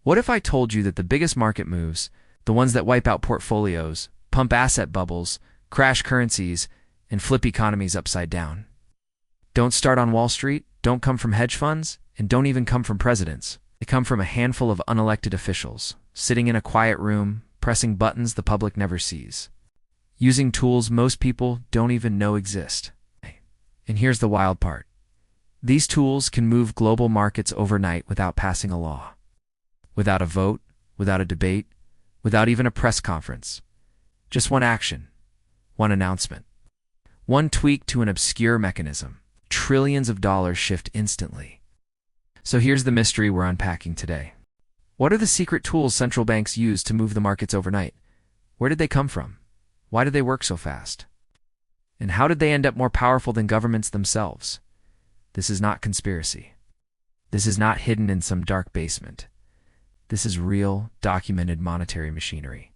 What if I told you that the biggest market moves, the ones that wipe out portfolios, pump asset bubbles, crash currencies, and flip economies upside down, don't start on Wall Street, don't come from hedge funds, and don't even come from presidents? They come from a handful of unelected officials, sitting in a quiet room, pressing buttons the public never sees, using tools most people don't even know exist. And here's the wild part. These tools can move global markets overnight without passing a law, without a vote, without a debate, without even a press conference. Just one action, one announcement, one tweak to an obscure mechanism. Trillions of dollars shift instantly. So here's the mystery we're unpacking today. What are the secret tools central banks use to move the markets overnight? Where did they come from? Why did they work so fast? And how did they end up more powerful than governments themselves? This is not conspiracy. This is not hidden in some dark basement. This is real, documented monetary machinery.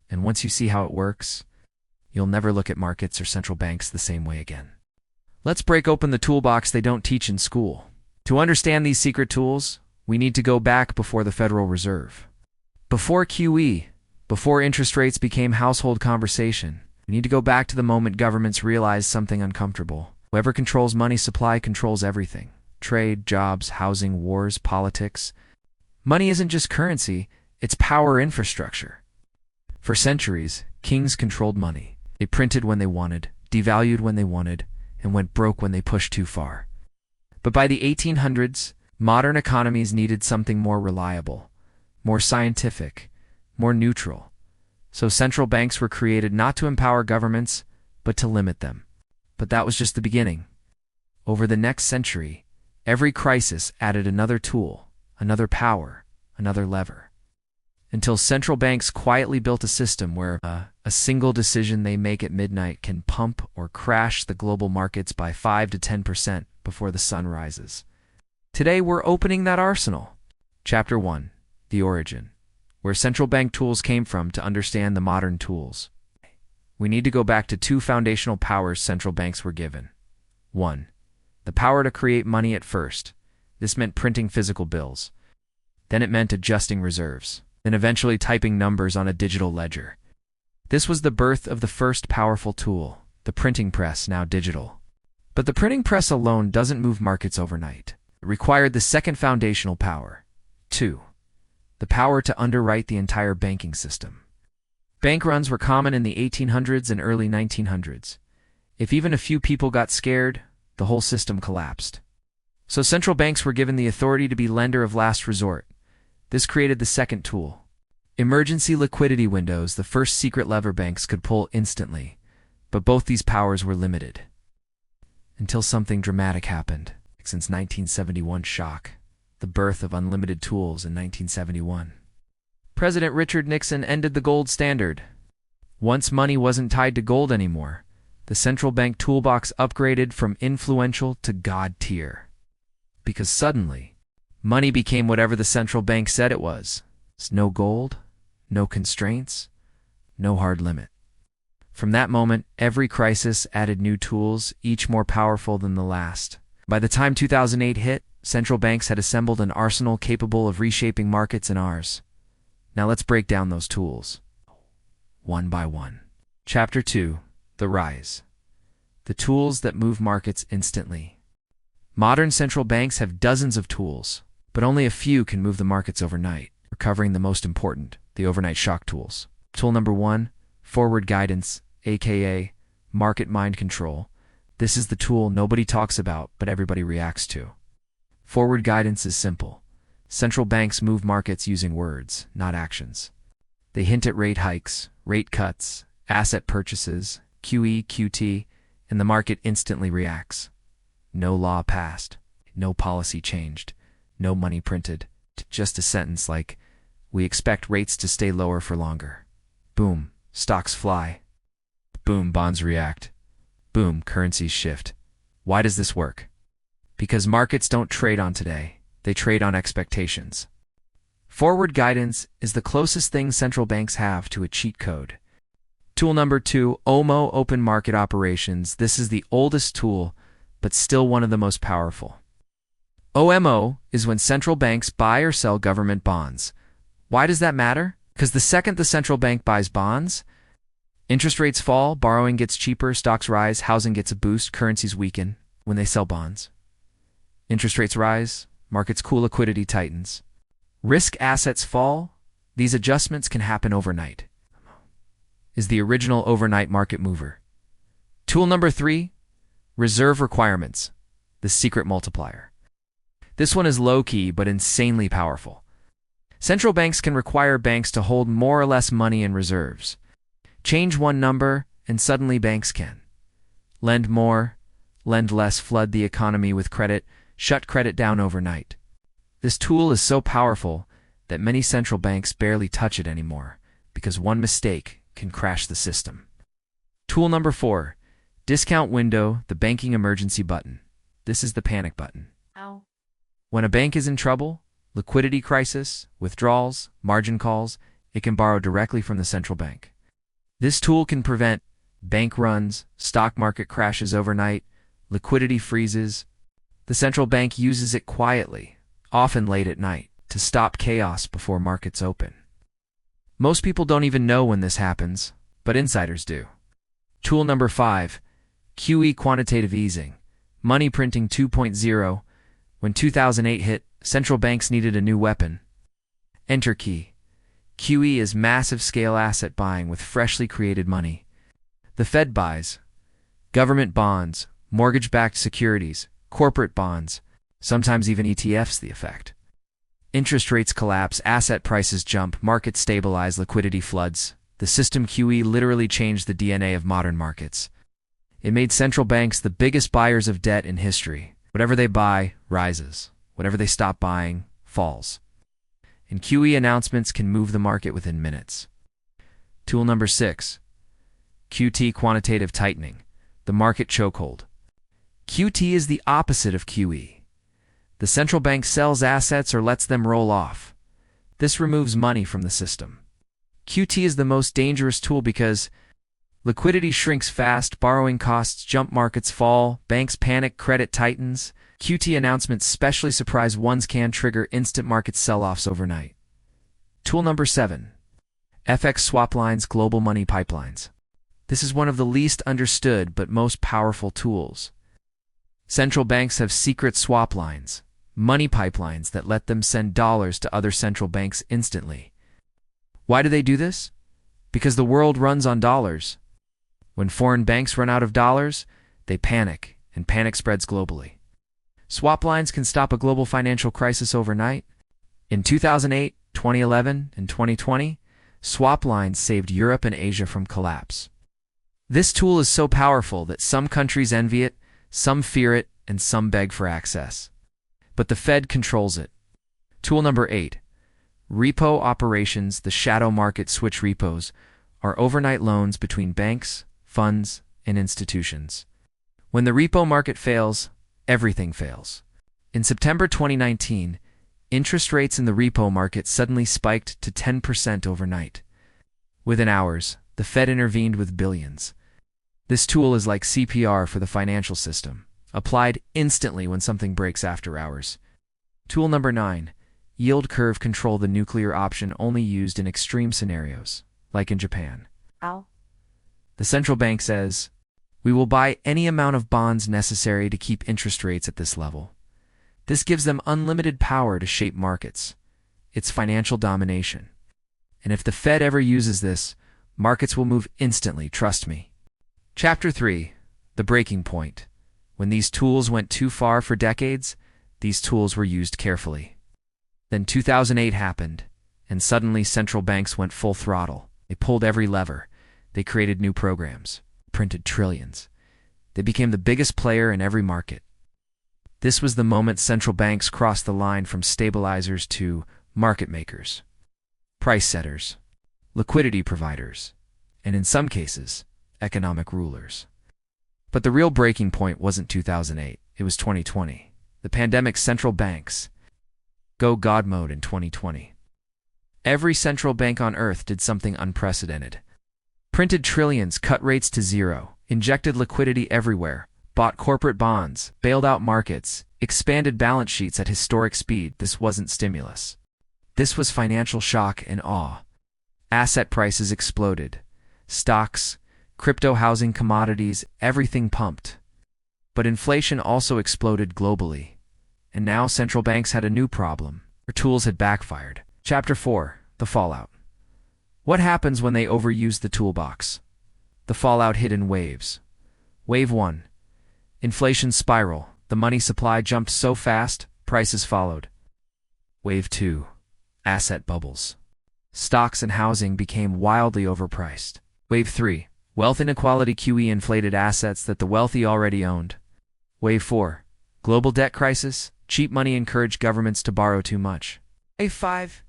And once you see how it works, you'll never look at markets or central banks the same way again. Let's break open the toolbox they don't teach in school. To understand these secret tools, we need to go back before the Federal Reserve. Before QE, before interest rates became household conversation, we need to go back to the moment governments realized something uncomfortable. Whoever controls money supply controls everything. Trade, jobs, housing, wars, politics. Money isn't just currency, it's power infrastructure. For centuries, kings controlled money. They printed when they wanted, devalued when they wanted, and went broke when they pushed too far. But by the 1800s, modern economies needed something more reliable, more scientific, more neutral. So central banks were created not to empower governments, but to limit them. But that was just the beginning. Over the next century, every crisis added another tool, another power, another lever, until central banks quietly built a system where a single decision they make at midnight can pump or crash the global markets by 5 to 10% before the sun rises. Today we're opening that arsenal. Chapter 1. The Origin. Where central bank tools came from to understand the modern tools. We need to go back to two foundational powers central banks were given. 1. The power to create money at first. This meant printing physical bills. Then it meant adjusting reserves, then eventually typing numbers on a digital ledger. This was the birth of the first powerful tool, the printing press, now digital. But the printing press alone doesn't move markets overnight. It required the second foundational power. 2. The power to underwrite the entire banking system. Bank runs were common in the 1800s and early 1900s. If even a few people got scared, the whole system collapsed. So central banks were given the authority to be lender of last resort. This created the second tool. Emergency liquidity windows, the first secret lever banks could pull instantly. But both these powers were limited. Until something dramatic happened. Since 1971 shock. The birth of unlimited tools in 1971. President Richard Nixon ended the gold standard. Once money wasn't tied to gold anymore, the central bank toolbox upgraded from influential to God tier. Because suddenly, money became whatever the central bank said it was. No gold, no constraints, no hard limit. From that moment, every crisis added new tools, each more powerful than the last. By the time 2008 hit, central banks had assembled an arsenal capable of reshaping markets and ours. Now let's break down those tools, one by one. Chapter 2. The Rise. The tools that move markets instantly. Modern central banks have dozens of tools, but only a few can move the markets overnight. We're covering the most important, the overnight shock tools. Tool number 1, forward guidance, aka market mind control. This is the tool nobody talks about, but everybody reacts to. Forward guidance is simple. Central banks move markets using words, not actions. They hint at rate hikes, rate cuts, asset purchases, QE, QT, and the market instantly reacts. No law passed, no policy changed, no money printed, just a sentence like, "We expect rates to stay lower for longer." Boom, stocks fly. Boom, bonds react. Boom, currencies shift. Why does this work? Because markets don't trade on today, they trade on expectations. Forward guidance is the closest thing central banks have to a cheat code. Tool number 2, OMO, open market operations. This is the oldest tool, but still one of the most powerful. OMO is when central banks buy or sell government bonds. Why does that matter? Because the second the central bank buys bonds, interest rates fall, borrowing gets cheaper, stocks rise, housing gets a boost, currencies weaken when they sell bonds. Interest rates rise, markets cool, liquidity tightens. Risk assets fall. These adjustments can happen overnight. Is the original overnight market mover. Tool number 3, reserve requirements, the secret multiplier. This one is low-key but insanely powerful. Central banks can require banks to hold more or less money in reserves. Change one number, and suddenly banks can lend more, lend less, flood the economy with credit, shut credit down overnight. This tool is so powerful that many central banks barely touch it anymore because one mistake can crash the system. Tool number 4, discount window, the banking emergency button. This is the panic button. Ow. When a bank is in trouble, liquidity crisis, withdrawals, margin calls, it can borrow directly from the central bank. This tool can prevent bank runs, stock market crashes overnight, liquidity freezes. The central bank uses it quietly, often late at night, to stop chaos before markets open. Most people don't even know when this happens, but insiders do. Tool number 5, QE quantitative easing, money printing 2.0. When 2008 hit, central banks needed a new weapon. Enter key. QE is massive scale asset buying with freshly created money. The Fed buys government bonds, mortgage-backed securities, corporate bonds, sometimes even ETFs. The effect. Interest rates collapse, asset prices jump, markets stabilize, liquidity floods. The system QE literally changed the DNA of modern markets. It made central banks the biggest buyers of debt in history. Whatever they buy, rises. Whatever they stop buying, falls. And QE announcements can move the market within minutes. Tool number 6, QT quantitative tightening, the market chokehold. QT is the opposite of QE. The central bank sells assets or lets them roll off. This removes money from the system. QT is the most dangerous tool because liquidity shrinks fast, borrowing costs jump, markets fall, banks panic, credit tightens. QT announcements, especially surprise ones, can trigger instant market sell-offs overnight. Tool number 7, FX swap lines, global money pipelines. This is one of the least understood but most powerful tools. Central banks have secret swap lines, money pipelines that let them send dollars to other central banks instantly. Why do they do this? Because the world runs on dollars. When foreign banks run out of dollars, they panic, and panic spreads globally. Swap lines can stop a global financial crisis overnight. In 2008, 2011, and 2020, swap lines saved Europe and Asia from collapse. This tool is so powerful that some countries envy it, some fear it, and some beg for access. But the Fed controls it. Tool number 8, repo operations, the shadow market. Switch repos are overnight loans between banks, funds, and institutions. When the repo market fails, everything fails. In September 2019, interest rates in the repo market suddenly spiked to 10% overnight. Within hours, the Fed intervened with billions. This tool is like CPR for the financial system, applied instantly when something breaks after hours. Tool number 9, yield curve control, the nuclear option, only used in extreme scenarios, like in Japan. Ow. The central bank says, we will buy any amount of bonds necessary to keep interest rates at this level. This gives them unlimited power to shape markets. It's financial domination. And if the Fed ever uses this, markets will move instantly, trust me. Chapter 3, the breaking point. When these tools went too far for decades, these tools were used carefully. Then 2008 happened, and suddenly central banks went full throttle. They pulled every lever. They created new programs, printed trillions. They became the biggest player in every market. This was the moment central banks crossed the line from stabilizers to market makers, price setters, liquidity providers, and in some cases, economic rulers. But the real breaking point wasn't 2008, it was 2020. The pandemic's central banks go God mode in 2020. Every central bank on earth did something unprecedented. Printed trillions, cut rates to zero, injected liquidity everywhere, bought corporate bonds, bailed out markets, expanded balance sheets at historic speed. This wasn't stimulus. This was financial shock and awe. Asset prices exploded. Stocks, crypto, housing, commodities, everything pumped. But inflation also exploded globally. And now central banks had a new problem. Their tools had backfired. Chapter 4. The Fallout. What happens when they overuse the toolbox? The fallout hit in waves. Wave 1. Inflation spiral. The money supply jumped so fast, prices followed. Wave 2. Asset bubbles. Stocks and housing became wildly overpriced. Wave 3. Wealth inequality. QE inflated assets that the wealthy already owned. Wave 4. Global debt crisis. Cheap money encouraged governments to borrow too much. Wave 5.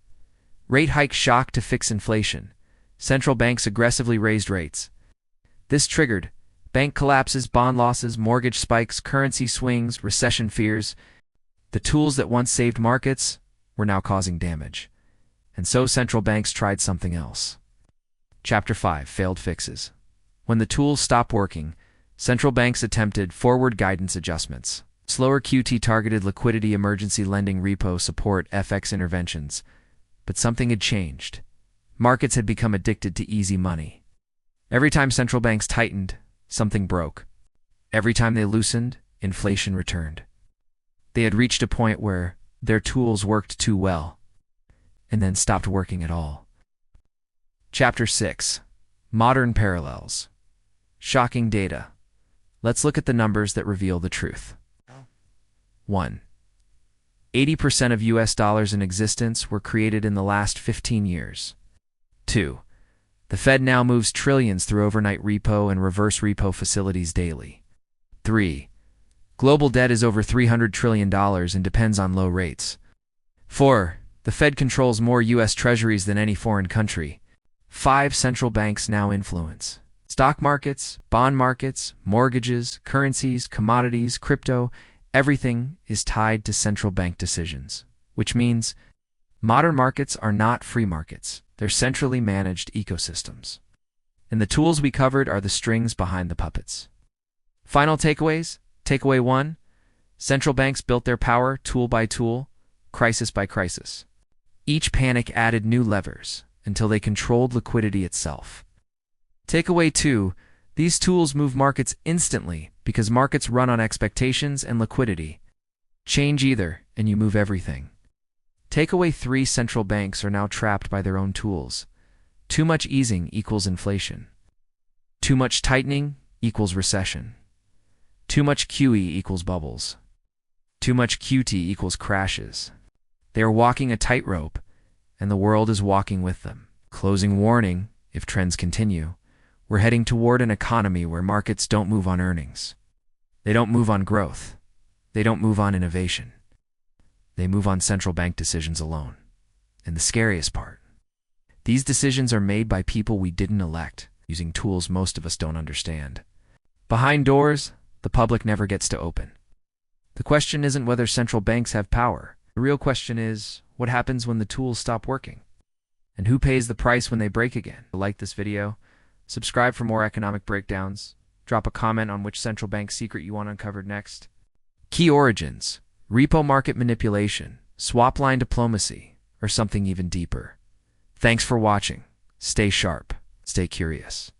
Rate hike shock to fix inflation. Central banks aggressively raised rates. This triggered bank collapses, bond losses, mortgage spikes, currency swings, recession fears. The tools that once saved markets were now causing damage. And so central banks tried something else. Chapter 5. Failed fixes. When the tools stopped working, central banks attempted forward guidance adjustments. Slower QT, targeted liquidity, emergency lending, repo support, FX interventions. But something had changed. Markets had become addicted to easy money. Every time central banks tightened, something broke. Every time they loosened, inflation returned. They had reached a point where their tools worked too well, and then stopped working at all. Chapter 6. Modern Parallels. Shocking data. Let's look at the numbers that reveal the truth. 1. 80% of US dollars in existence were created in the last 15 years. 2. The Fed now moves trillions through overnight repo and reverse repo facilities daily. 3. Global debt is over $300 trillion and depends on low rates. 4. The Fed controls more US treasuries than any foreign country. 5. Central banks now influence stock markets, bond markets, mortgages, currencies, commodities, crypto. Everything is tied to central bank decisions, which means modern markets are not free markets. They're centrally managed ecosystems. And the tools we covered are the strings behind the puppets. Final takeaways. Takeaway 1. Central banks built their power tool by tool, crisis by crisis. Each panic added new levers until they controlled liquidity itself. Takeaway 2. These tools move markets instantly because markets run on expectations and liquidity. Change either, and you move everything. Takeaway 3. Central banks are now trapped by their own tools. Too much easing equals inflation. Too much tightening equals recession. Too much QE equals bubbles. Too much QT equals crashes. They are walking a tightrope, and the world is walking with them. Closing warning, if trends continue, we're heading toward an economy where markets don't move on earnings. They don't move on growth. They don't move on innovation. They move on central bank decisions alone. And the scariest part, these decisions are made by people we didn't elect, using tools most of us don't understand. Behind doors, the public never gets to open. The question isn't whether central banks have power. The real question is, what happens when the tools stop working? And who pays the price when they break again? Like this video, subscribe for more economic breakdowns, drop a comment on which central bank secret you want uncovered next. Key origins, repo market manipulation, swap line diplomacy, or something even deeper. Thanks for watching. Stay sharp. Stay curious.